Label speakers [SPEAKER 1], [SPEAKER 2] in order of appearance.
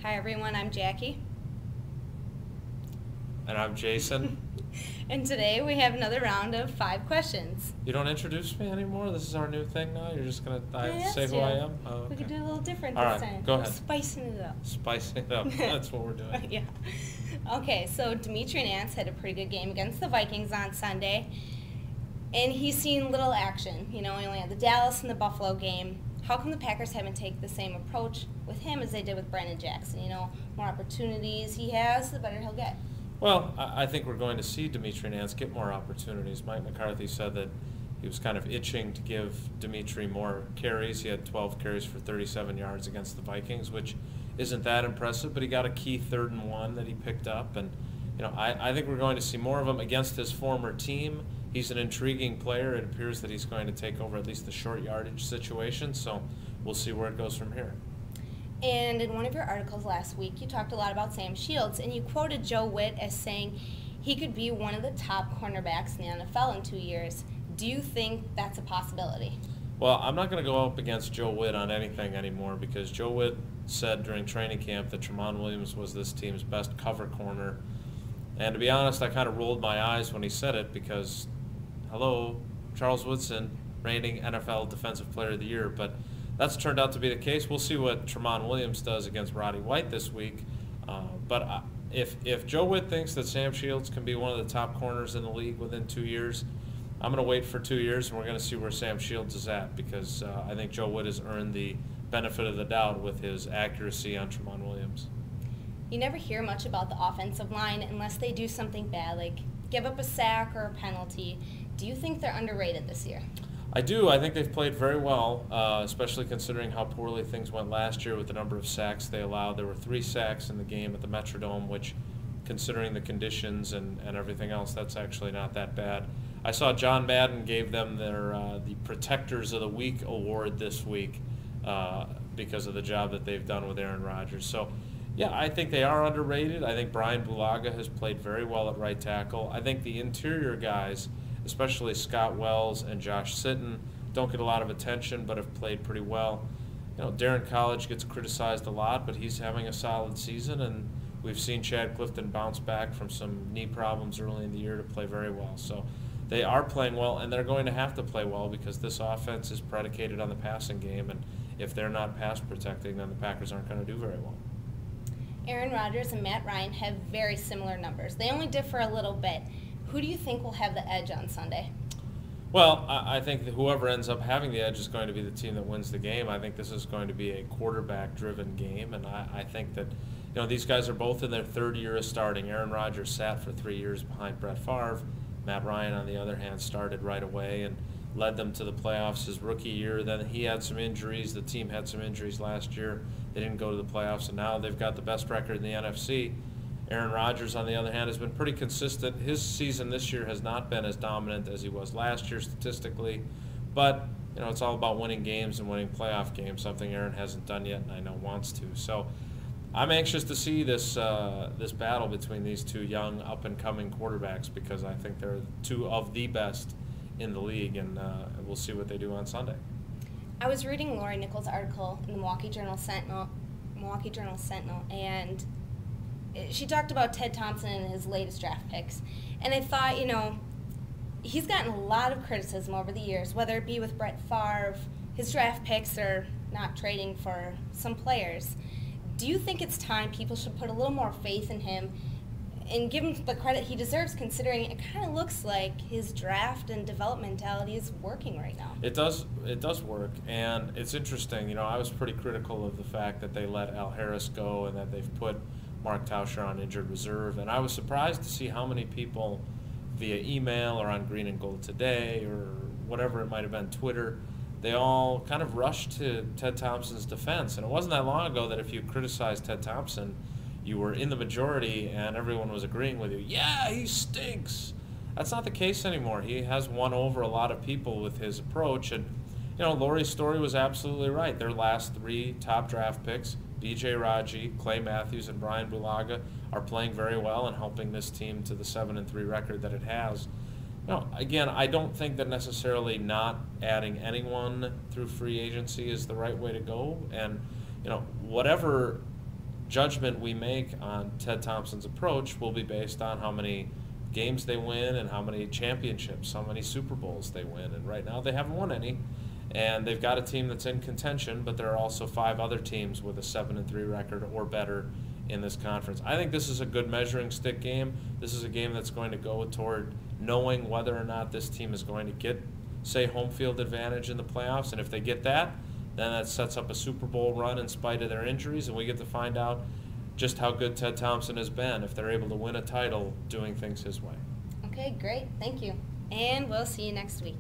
[SPEAKER 1] Hi everyone, I'm Jackie.
[SPEAKER 2] And I'm Jason.
[SPEAKER 1] And today we have another round of 5 questions.
[SPEAKER 2] You don't introduce me anymore? This is our new thing now? You're just going
[SPEAKER 1] I
[SPEAKER 2] to say
[SPEAKER 1] asked
[SPEAKER 2] who
[SPEAKER 1] you.
[SPEAKER 2] I am? Oh, okay.
[SPEAKER 1] We could do a little different
[SPEAKER 2] All
[SPEAKER 1] this
[SPEAKER 2] right,
[SPEAKER 1] time.
[SPEAKER 2] go
[SPEAKER 1] We're
[SPEAKER 2] ahead.
[SPEAKER 1] spicing it up.
[SPEAKER 2] Spicing it up. That's what we're doing.
[SPEAKER 1] Yeah. Okay, so Dimitri Nance had a pretty good game against the Vikings on Sunday. And he's seen little action. You know, he only had the Dallas and the Buffalo game. How come the Packers haven't taken the same approach with him as they did with Brandon Jackson? You know, more opportunities he has, the better he'll get.
[SPEAKER 2] Well, I think we're going to see Dimitri Nance get more opportunities. Mike McCarthy said that he was kind of itching to give Dimitri more carries. He had 12 carries for 37 yards against the Vikings, which isn't that impressive, but he got a key 3rd and 1 that he picked up. And, you know, I think we're going to see more of him against his former team. He's an intriguing player. It appears that he's going to take over at least the short yardage situation, so we'll see where it goes from here.
[SPEAKER 1] And in one of your articles last week, you talked a lot about Sam Shields, and you quoted Joe Witt as saying he could be one of the top cornerbacks in the NFL in 2 years. Do you think that's a possibility?
[SPEAKER 2] Well, I'm not going to go up against Joe Witt on anything anymore because Joe Witt said during training camp that Tramon Williams was this team's best cover corner. And to be honest, I kind of rolled my eyes when he said it because, hello, Charles Woodson, reigning NFL Defensive Player of the Year, but that's turned out to be the case. We'll see what Tramon Williams does against Roddy White this week. But if Joe Witt thinks that Sam Shields can be one of the top corners in the league within 2 years, I'm going to wait for 2 years, and we're going to see where Sam Shields is at because I think Joe Witt has earned the benefit of the doubt with his accuracy on Tramon Williams.
[SPEAKER 1] You never hear much about the offensive line unless they do something bad, like give up a sack or a penalty. Do you think they're underrated this year?
[SPEAKER 2] I do. I think they've played very well, especially considering how poorly things went last year with the number of sacks they allowed. There were 3 sacks in the game at the Metrodome, which, considering the conditions and everything else, that's actually not that bad. I saw John Madden gave them their the Protectors of the Week award this week because of the job that they've done with Aaron Rodgers. So, yeah, I think they are underrated. I think Brian Bulaga has played very well at right tackle. I think the interior guys, especially Scott Wells and Josh Sitton, don't get a lot of attention but have played pretty well. You know, Darren College gets criticized a lot, but he's having a solid season, and we've seen Chad Clifton bounce back from some knee problems early in the year to play very well. So they are playing well, and they're going to have to play well because this offense is predicated on the passing game, and if they're not pass protecting, then the Packers aren't going to do very well.
[SPEAKER 1] Aaron Rodgers and Matt Ryan have very similar numbers. They only differ a little bit. Who do you think will have the edge on Sunday?
[SPEAKER 2] Well, I think that whoever ends up having the edge is going to be the team that wins the game. I think this is going to be a quarterback-driven game, and I think that these guys are both in their 3rd year of starting. Aaron Rodgers sat for 3 years behind Brett Favre. Matt Ryan, on the other hand, started right away and led them to the playoffs his rookie year. Then he had some injuries. The team had some injuries last year. They didn't go to the playoffs, and now they've got the best record in the NFC. Aaron Rodgers, on the other hand, has been pretty consistent. His season this year has not been as dominant as he was last year statistically, but it's all about winning games and winning playoff games, something Aaron hasn't done yet and I know wants to. So I'm anxious to see this battle between these two young, up-and-coming quarterbacks because I think they're 2 of the best in the league, and we'll see what they do on Sunday.
[SPEAKER 1] I was reading Lori Nichols' article in the Milwaukee Journal Sentinel, and she talked about Ted Thompson and his latest draft picks. And I thought, he's gotten a lot of criticism over the years, whether it be with Brett Favre, his draft picks, or not trading for some players. Do you think it's time people should put a little more faith in him and give him the credit he deserves, considering it kind of looks like his draft and development mentality is working right now?
[SPEAKER 2] It does work, and it's interesting. I was pretty critical of the fact that they let Al Harris go and that they've put Mark Tauscher on injured reserve, and I was surprised to see how many people via email or on Green and Gold Today or whatever it might have been, Twitter, they all kind of rushed to Ted Thompson's defense. And it wasn't that long ago that if you criticized Ted Thompson, you were in the majority and everyone was agreeing with you. Yeah, he stinks. That's not the case anymore. He has won over a lot of people with his approach. And, Lori's story was absolutely right. Their last 3 top draft picks, B.J. Raji, Clay Matthews, and Brian Bulaga, are playing very well and helping this team to the 7-3 record that it has. Again, I don't think that necessarily not adding anyone through free agency is the right way to go. And, whatever judgment we make on Ted Thompson's approach will be based on how many games they win and how many championships, how many Super Bowls they win. And right now they haven't won any. And they've got a team that's in contention, but there are also 5 other teams with a 7-3 record or better in this conference. I think this is a good measuring stick game. This is a game that's going to go toward knowing whether or not this team is going to get, say, home field advantage in the playoffs. And if they get that, then that sets up a Super Bowl run in spite of their injuries, and we get to find out just how good Ted Thompson has been if they're able to win a title doing things his way.
[SPEAKER 1] Okay, great. Thank you. And we'll see you next week.